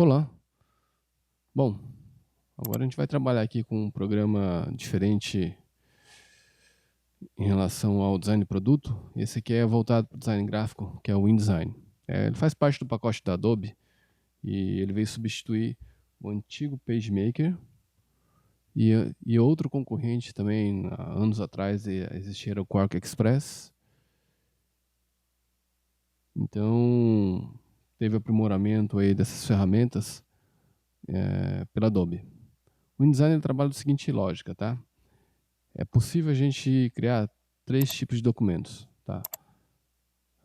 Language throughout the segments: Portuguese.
Olá. Bom, agora a gente vai trabalhar aqui com um programa diferente em relação ao design de produto. Esse aqui é voltado para o design gráfico, que é o InDesign. Ele faz parte do pacote da Adobe e ele veio substituir o antigo PageMaker e outro concorrente também, há anos atrás, existia era o Quark Express. Então, teve aprimoramento aí dessas ferramentas pela Adobe. O InDesign ele trabalha da seguinte lógica, tá? É possível a gente criar três tipos de documentos, tá?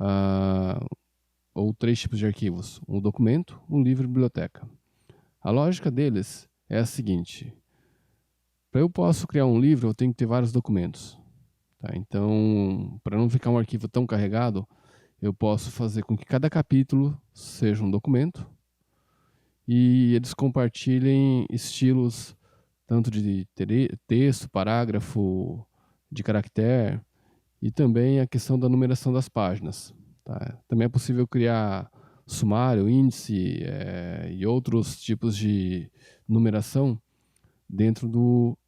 Ah, ou três tipos de arquivos: um documento, um livro e biblioteca. A lógica deles é a seguinte: para eu posso criar um livro, eu tenho que ter vários documentos, tá? Então, para não ficar um arquivo tão carregado, eu posso fazer com que cada capítulo seja um documento e eles compartilhem estilos tanto de texto, parágrafo, de caractere, e também a questão da numeração das páginas. Tá? Também é possível criar sumário, índice e outros tipos de numeração dentro do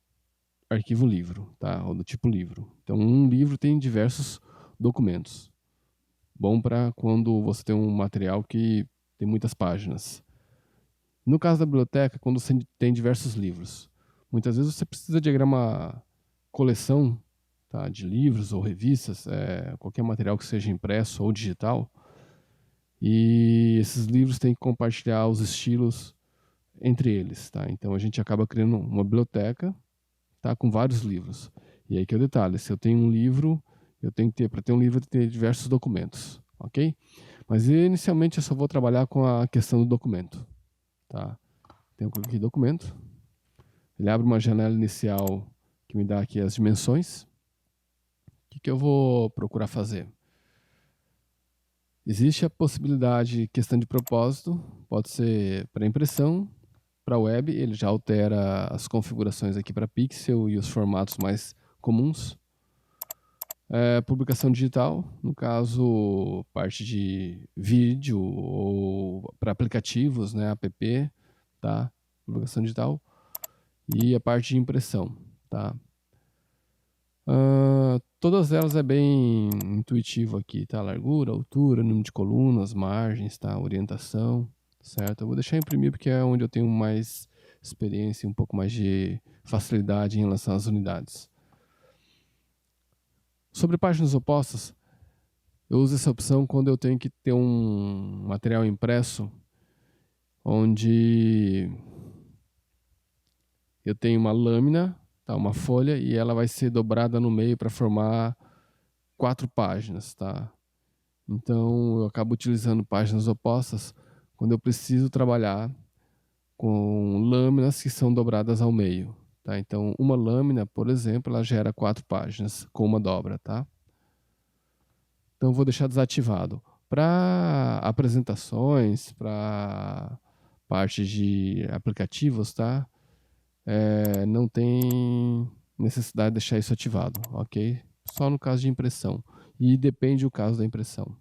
arquivo livro, tá? Ou do tipo livro. Então, um livro tem diversos documentos. Bom para quando você tem um material que tem muitas páginas. No caso da biblioteca, quando você tem diversos livros, muitas vezes você precisa diagramar uma coleção, tá, de livros ou revistas, qualquer material que seja impresso ou digital, e esses livros têm que compartilhar os estilos entre eles, tá? Então a gente acaba criando uma biblioteca, tá, com vários livros. E aí que é o detalhe: se eu tenho um livro, eu tenho que ter, para ter um livro, eu tenho que ter diversos documentos, ok? Mas inicialmente eu só vou trabalhar com a questão do documento, tá? Tenho aqui documento. Ele abre uma janela inicial que me dá aqui as dimensões. O que eu vou procurar fazer? Existe a possibilidade, questão de propósito, pode ser para impressão, para web, ele já altera as configurações aqui para pixel e os formatos mais comuns. Publicação digital, no caso, parte de vídeo ou para aplicativos, né, app, tá? Publicação digital. E a parte de impressão, tá? Todas elas é bem intuitivo aqui, tá? Largura, altura, número de colunas, margens, tá? Orientação, certo? Eu vou deixar imprimir porque é onde eu tenho mais experiência e um pouco mais de facilidade em relação às unidades. Sobre páginas opostas, eu uso essa opção quando eu tenho que ter um material impresso onde eu tenho uma lâmina, tá? Uma folha, e ela vai ser dobrada no meio para formar 4 páginas, tá? Então eu acabo utilizando páginas opostas quando eu preciso trabalhar com lâminas que são dobradas ao meio, tá? Então uma lâmina, por exemplo, ela gera 4 páginas com uma dobra, tá? Então eu vou deixar desativado. Para apresentações, para parte de aplicativos, tá? Não tem necessidade de deixar isso ativado, ok? Só no caso de impressão. E depende do caso da impressão.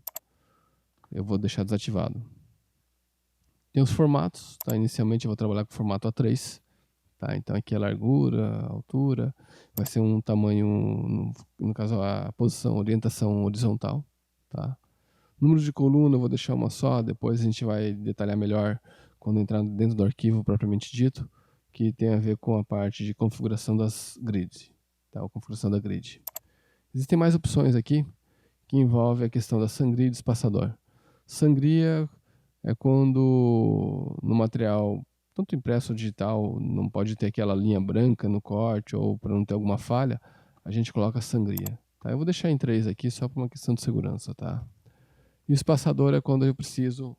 Eu vou deixar desativado. Tem os formatos, tá? Inicialmente eu vou trabalhar com o formato A3, tá? Então aqui a largura, a altura, vai ser um tamanho, no caso a posição, orientação horizontal, tá? Número de coluna eu vou deixar uma só, depois a gente vai detalhar melhor quando entrar dentro do arquivo propriamente dito, que tem a ver com a parte de configuração das grids, tá? A configuração da grid. Existem mais opções aqui que envolvem a questão da sangria e do espaçador. Sangria é quando no material, tanto impresso ou digital, não pode ter aquela linha branca no corte ou para não ter alguma falha, a gente coloca sangria. Tá? Eu vou deixar em 3 aqui só por uma questão de segurança, tá? E o espaçador é quando eu preciso,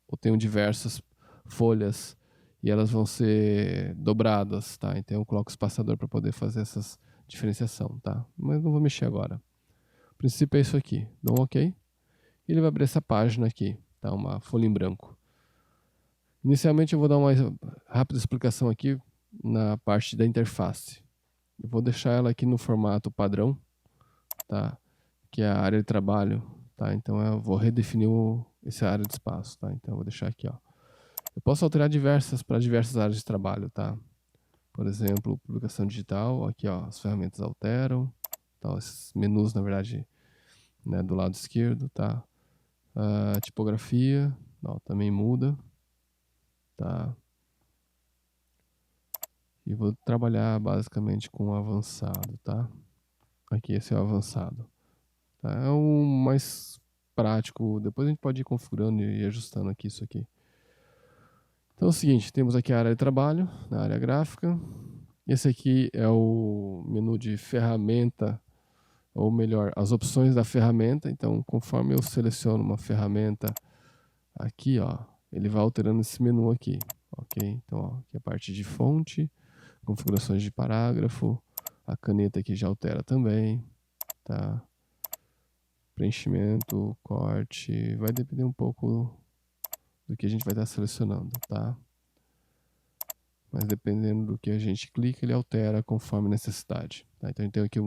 ou tenho diversas folhas e elas vão ser dobradas, tá? Então eu coloco o espaçador para poder fazer essa diferenciação, tá? Mas não vou mexer agora. O princípio é isso aqui. Dou um OK. E ele vai abrir essa página aqui, tá? Uma folha em branco. Inicialmente eu vou dar uma rápida explicação aqui na parte da interface. Eu vou deixar ela aqui no formato padrão, tá? Que é a área de trabalho, tá? Então eu vou redefinir essa área de espaço, tá? Então eu vou deixar aqui, ó. Eu posso alterar para diversas áreas de trabalho, tá? Por exemplo, publicação digital, aqui ó, as ferramentas alteram, tá? Esses menus, na verdade, né, do lado esquerdo, tá? Tipografia, ó, também muda, tá? E vou trabalhar basicamente com o avançado, tá? Aqui esse é o avançado, tá? É o mais prático, depois a gente pode ir configurando e ajustando aqui isso aqui. Então é o seguinte, temos aqui a área de trabalho, na área gráfica. Esse aqui é o menu de ferramenta, ou melhor, as opções da ferramenta. Então, conforme eu seleciono uma ferramenta aqui, ó, ele vai alterando esse menu aqui, ok? Então, ó, aqui a parte de fonte, configurações de parágrafo, a caneta aqui já altera também, tá? Preenchimento, corte, vai depender um pouco do que a gente vai estar selecionando, tá? Mas dependendo do que a gente clica, ele altera conforme necessidade, tá? Então, a gente tem aqui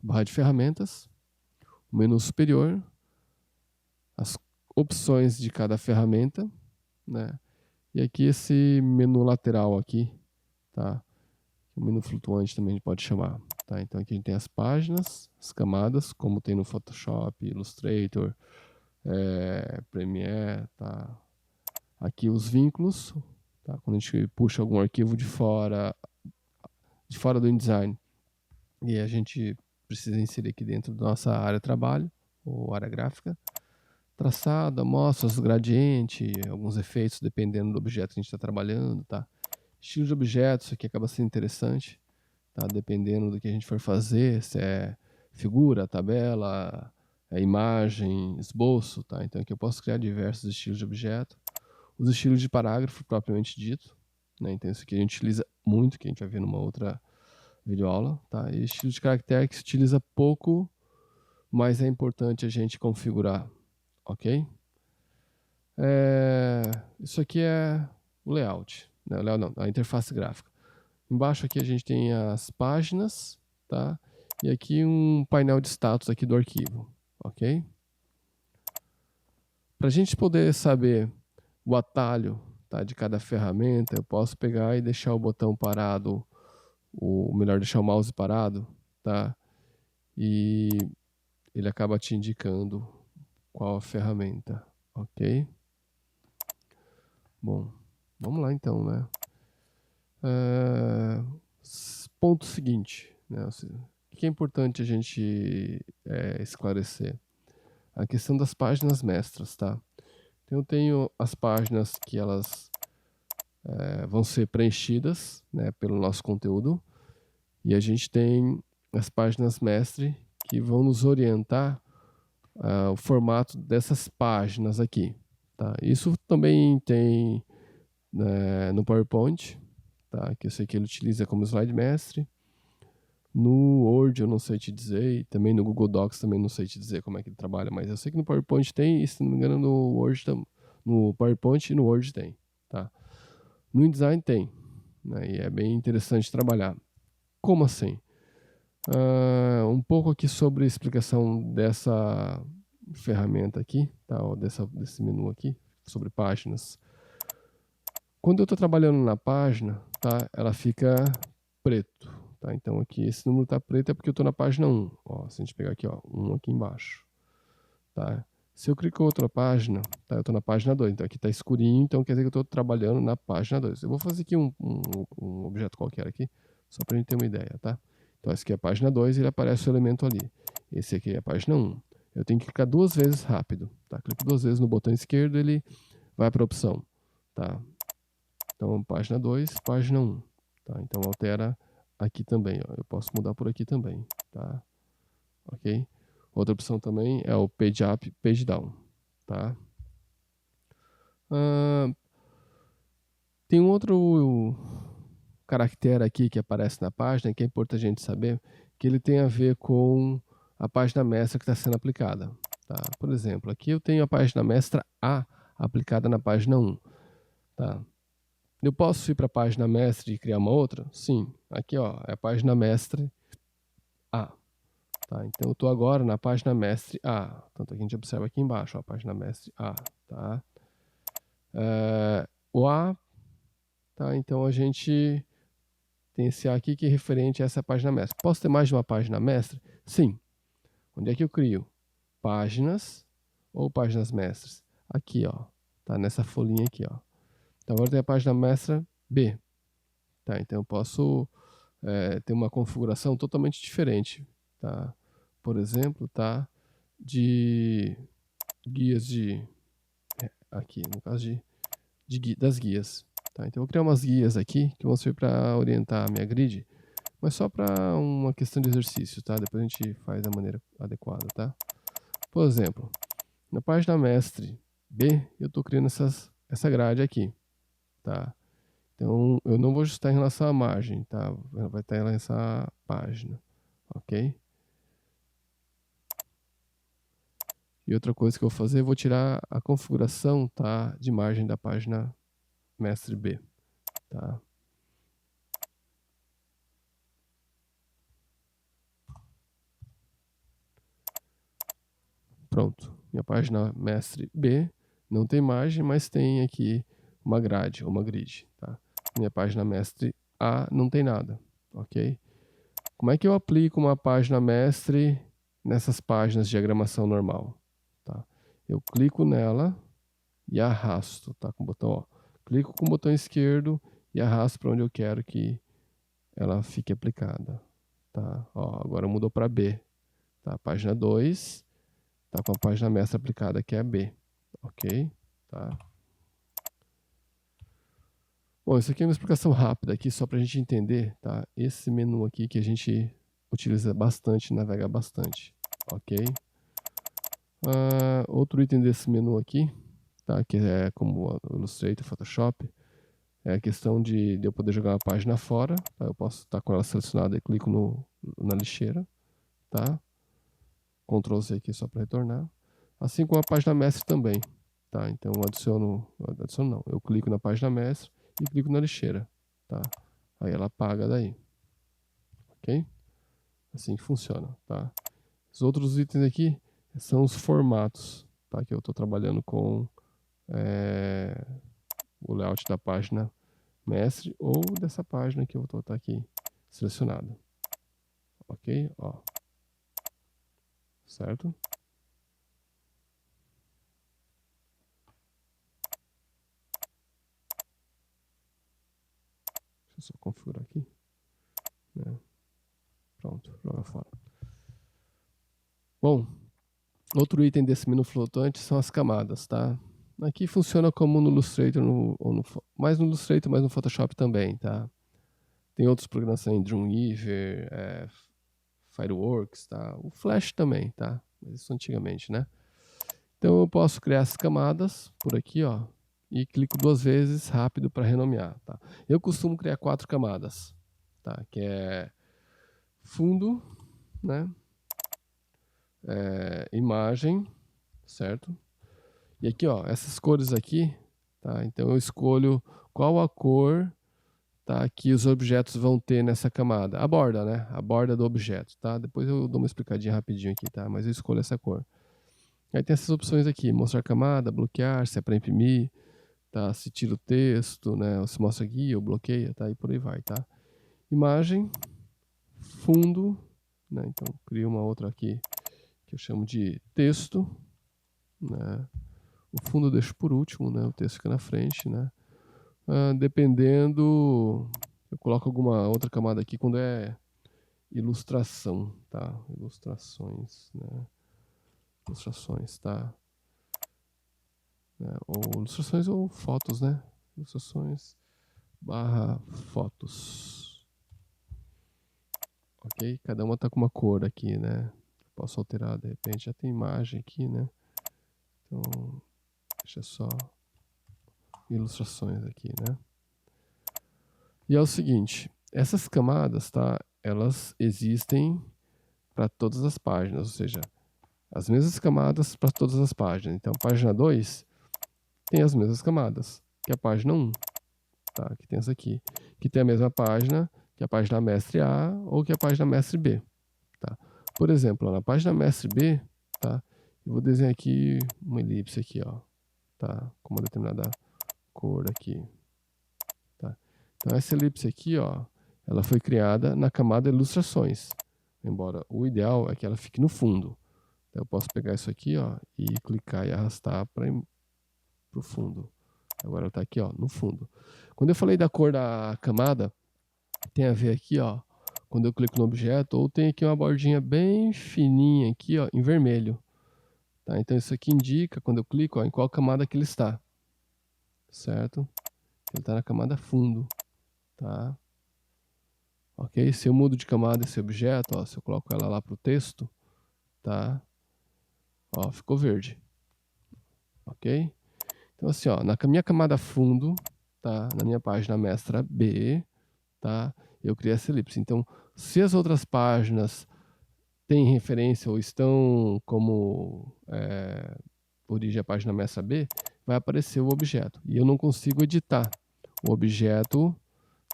barra de ferramentas, o menu superior, as opções de cada ferramenta, né? E aqui esse menu lateral aqui, tá? O menu flutuante também a gente pode chamar, tá? Então aqui a gente tem as páginas, as camadas, como tem no Photoshop, Illustrator, Premiere, tá? Aqui os vínculos, tá? Quando a gente puxa algum arquivo de fora do InDesign e a gente precisa inserir aqui dentro da nossa área de trabalho ou área gráfica. Traçado, amostras, gradiente, alguns efeitos dependendo do objeto que a gente está trabalhando, tá? Estilo de objetos, isso aqui acaba sendo interessante, tá? Dependendo do que a gente for fazer, se é figura, tabela, imagem, esboço, tá? Então aqui eu posso criar diversos estilos de objeto. Os estilos de parágrafo, propriamente dito, né? Então isso aqui a gente utiliza muito, que a gente vai ver numa outra videoaula, tá? E estilo de caractere que se utiliza pouco, mas é importante a gente configurar, ok? Isso aqui é o layout, né? Não, a interface gráfica. Embaixo aqui a gente tem as páginas, tá? E aqui um painel de status aqui do arquivo, ok? Para a gente poder saber o atalho, tá, de cada ferramenta, eu posso pegar e deixar o botão parado, ou melhor, deixar o mouse parado, tá? E ele acaba te indicando qual a ferramenta, ok? Bom, vamos lá então, né? Ponto seguinte, né? O que é importante a gente esclarecer? A questão das páginas mestras, tá? Então eu tenho as páginas que elas vão ser preenchidas, né, pelo nosso conteúdo, e a gente tem as páginas mestre que vão nos orientar o formato dessas páginas aqui, tá? Isso também tem no PowerPoint, tá? Que eu sei que ele utiliza como slide mestre. No Word eu não sei te dizer, e também no Google Docs também não sei te dizer como é que ele trabalha, mas eu sei que no PowerPoint tem, e se não me engano no PowerPoint e no Word tem, tá? No InDesign tem, né? E é bem interessante trabalhar. Como assim? Um pouco aqui sobre a explicação dessa ferramenta aqui, tá? Ou desse menu aqui, sobre páginas. Quando eu estou trabalhando na página, tá? Ela fica preto, tá? Então aqui esse número está preto é porque eu estou na página 1. Ó, se a gente pegar aqui, ó, 1 aqui embaixo, tá? Se eu clico em outra página, tá? Eu estou na página 2, então aqui está escurinho, então quer dizer que eu estou trabalhando na página 2. Eu vou fazer aqui um objeto qualquer aqui, só para a gente ter uma ideia, tá? Então essa aqui é a página 2 e ele aparece o elemento ali. Esse aqui é a página 1. Eu tenho que clicar 2 vezes rápido, tá? Clico 2 vezes no botão esquerdo, ele vai para a opção, tá? Então, página 2, página 1. Tá? Então, altera aqui também. Ó. Eu posso mudar por aqui também. Tá? Ok? Outra opção também é o Page Up, Page Down. Tá? Tem um outro caractere aqui que aparece na página, que é importante a gente saber, que ele tem a ver com a página mestra que está sendo aplicada. Tá? Por exemplo, aqui eu tenho a página mestra A aplicada na página 1. Tá? Eu posso ir para a página mestre e criar uma outra? Sim. Aqui ó, é a página mestre A. Tá? Então eu estou agora na página mestre A. Tanto que a gente observa aqui embaixo, ó, a página mestre A. Tá? o A, tá? Então a gente tem esse A aqui que é referente a essa página mestre. Posso ter mais de uma página mestre? Sim. Onde é que eu crio? Páginas ou páginas mestres? Aqui, ó. Tá nessa folhinha aqui, ó. Então agora tem a página mestra B. Tá? Então eu posso ter uma configuração totalmente diferente, tá? Por exemplo, tá? De guias de... aqui, no caso das guias. Tá? Então eu vou criar umas guias aqui que vão servir para orientar a minha grid, mas só para uma questão de exercício, tá? Depois a gente faz da maneira adequada, tá? Por exemplo, na página mestre B, eu estou criando essa grade aqui, tá? Então eu não vou ajustar em relação à margem, tá? Vai estar em relação à página, ok? E outra coisa que eu vou fazer, eu vou tirar a configuração, tá? De margem da página mestre B, tá? Pronto, minha página mestre B não tem margem, mas tem aqui uma grade, uma grid, tá? Minha página mestre A não tem nada, ok? Como é que eu aplico uma página mestre nessas páginas de diagramação normal, tá? Eu clico nela e arrasto, tá? Com o botão, ó. Clico com o botão esquerdo e arrasto para onde eu quero que ela fique aplicada, tá? Ó, agora mudou para B, tá? Página 2 tá com a página mestra aplicada, que é a B, ok? Tá? Bom, isso aqui é uma explicação rápida aqui, só para a gente entender, tá? Esse menu aqui que a gente utiliza bastante, navega bastante, ok? Outro item desse menu aqui, tá? Que é como o Illustrator, Photoshop, é a questão de eu poder jogar uma página fora, tá? Eu posso estar com ela selecionada e clico na lixeira, tá? Ctrl Z aqui só para retornar. Assim como a página mestre também, tá? Então eu clico na página mestre e clico na lixeira, tá? Aí ela apaga daí, ok? Assim que funciona, tá? Os outros itens aqui são os formatos, tá? Que eu estou trabalhando com o layout da página mestre ou dessa página que eu vou estar aqui selecionado, ok? Ó, certo? Deixa eu só configurar aqui, né? Pronto, joga fora. Bom, outro item desse menu flutuante são as camadas, tá? Aqui funciona como no Illustrator, mais no Illustrator, mas no Photoshop também, tá? Tem outros programas também, Dreamweaver, Fireworks, tá? O Flash também, tá? Mas isso antigamente, né? Então eu posso criar as camadas por aqui, ó, e clico 2 vezes rápido para renomear, tá? Eu costumo criar 4 camadas, tá? Que é fundo, né? Imagem, certo? E aqui, ó, essas cores aqui, tá? Então eu escolho qual a cor, tá, que os objetos vão ter nessa camada. A borda, né? A borda do objeto, tá? Depois eu dou uma explicadinha rapidinho aqui, tá? Mas eu escolho essa cor. Aí tem essas opções aqui, mostrar camada, bloquear, se é para imprimir, tá? Se tira o texto, né? Ou se mostra guia ou bloqueia, tá? E por aí vai, tá? Imagem, fundo, né? Então crio uma outra aqui que eu chamo de texto, né? O fundo eu deixo por último, né? O texto fica na frente, né? Dependendo, eu coloco alguma outra camada aqui quando é ilustração, tá? Ilustrações, né? Ilustrações, tá? Ou ilustrações ou fotos, né? Ilustrações barra fotos. Ok? Cada uma tá com uma cor aqui, né? Posso alterar, de repente já tem imagem aqui, né? Então, deixa só ilustrações aqui, né? E é o seguinte, essas camadas, tá? Elas existem para todas as páginas, ou seja, as mesmas camadas para todas as páginas. Então, a página 2 tem as mesmas camadas que a página 1, tá? Que tem essa aqui, que tem a mesma página que a página mestre A ou que a página mestre B, tá? Por exemplo, na página mestre B, tá? Eu vou desenhar aqui uma elipse aqui, ó, tá? Com uma determinada cor aqui, tá? Então essa elipse aqui, ó, ela foi criada na camada ilustrações, embora o ideal é que ela fique no fundo. Então eu posso pegar isso aqui, ó, e clicar e arrastar para o fundo. Agora ela está aqui, ó, no fundo. Quando eu falei da cor da camada, tem a ver aqui, ó, quando eu clico no objeto, ou tem aqui uma bordinha bem fininha aqui, ó, em vermelho. Tá? Então isso aqui indica, quando eu clico, ó, em qual camada que ele está. Certo? Ele está na camada fundo. Tá? Ok? Se eu mudo de camada esse objeto, ó, se eu coloco ela lá para o texto, tá? Ó, ficou verde. Ok? Então assim, ó, na minha camada fundo, tá? Na minha página mestra B, tá? Eu criei essa elipse. Então, se as outras páginas têm referência ou estão como origem a página mestra B, vai aparecer o objeto. E eu não consigo editar o objeto,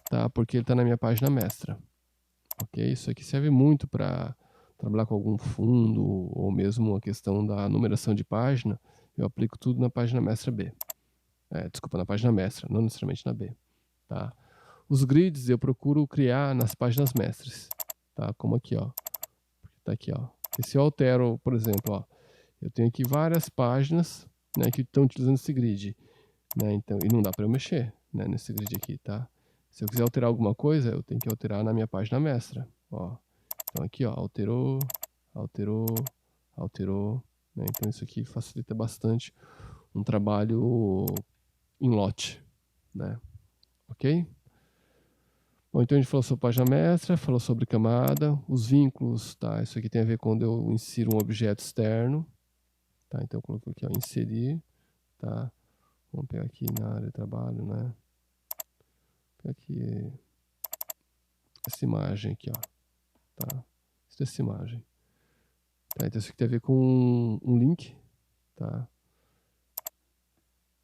tá? Porque ele está na minha página mestra. Ok? Isso aqui serve muito para trabalhar com algum fundo ou mesmo a questão da numeração de página. Eu aplico tudo na página mestra B. Desculpa, na página mestra, não necessariamente na B. Tá? Os grids eu procuro criar nas páginas mestres. Tá? Como aqui, ó. Tá aqui, ó. Porque se eu altero, por exemplo, ó, eu tenho aqui várias páginas, né, que estão utilizando esse grid, né, então, e não dá para eu mexer, né, nesse grid aqui, tá? Se eu quiser alterar alguma coisa, eu tenho que alterar na minha página mestra, ó. Então aqui, ó, alterou, alterou, alterou, né? Então isso aqui facilita bastante um trabalho em lote, né? Ok? Bom, então a gente falou sobre página mestra, falou sobre camada, os vínculos, tá? Isso aqui tem a ver quando eu insiro um objeto externo, tá? Então eu coloco aqui, ó, inserir, tá? Vamos pegar aqui na área de trabalho, né? Pegar aqui essa imagem aqui, ó, tá? Essa imagem. Tá? Então isso aqui tem a ver com um link, tá?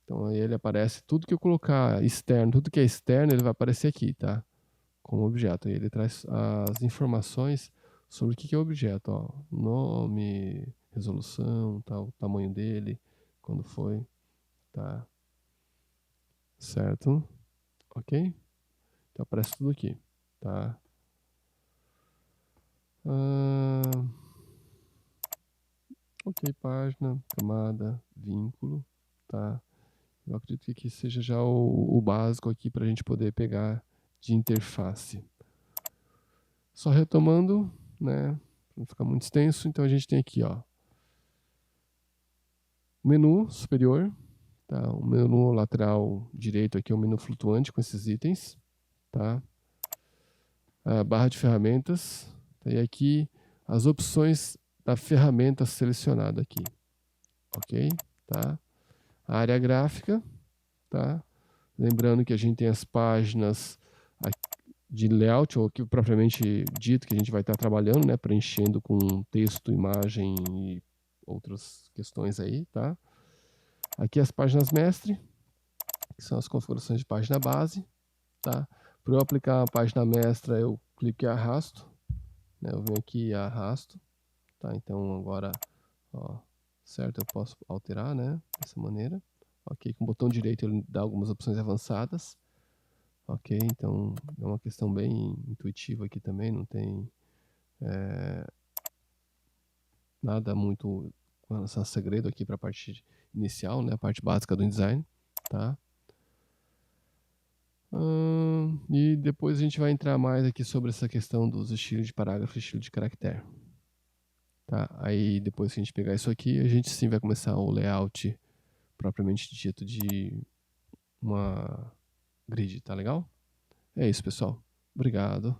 Então aí ele aparece, tudo que eu colocar externo, tudo que é externo, ele vai aparecer aqui, tá? Como objeto. E ele traz as informações sobre o que é o objeto, ó. Nome, resolução, tá? O tamanho dele, quando foi, tá? Certo? Ok? Então aparece tudo aqui, tá? Ok, página, camada, vínculo, tá? Eu acredito que aqui seja já o básico aqui para a gente poder pegar de interface. Só retomando, né? Para não ficar muito extenso, então a gente tem aqui, ó, o menu superior, tá? O menu lateral direito aqui é o menu flutuante com esses itens, tá? A barra de ferramentas, tá? E aqui as opções da ferramenta selecionada aqui, ok? Tá? A área gráfica, tá? Lembrando que a gente tem as páginas de layout, ou que propriamente dito que a gente vai estar trabalhando, né? Preenchendo com texto, imagem e outras questões aí, tá? Aqui as páginas mestre, que são as configurações de página base, tá? Para eu aplicar a página mestra, eu clico e arrasto, né? Eu venho aqui e arrasto, tá? Então agora, ó, certo, eu posso alterar, né? Dessa maneira. Ok, com o botão direito ele dá algumas opções avançadas. Ok, então é uma questão bem intuitiva aqui também, não tem nada muito com relação a segredo aqui para a parte inicial, né? A parte básica do design, tá? E depois a gente vai entrar mais aqui sobre essa questão dos estilos de parágrafo e estilo de caractere. Tá? Aí depois que a gente pegar isso aqui, a gente sim vai começar o layout propriamente dito de uma grid, tá legal? É isso, pessoal. Obrigado.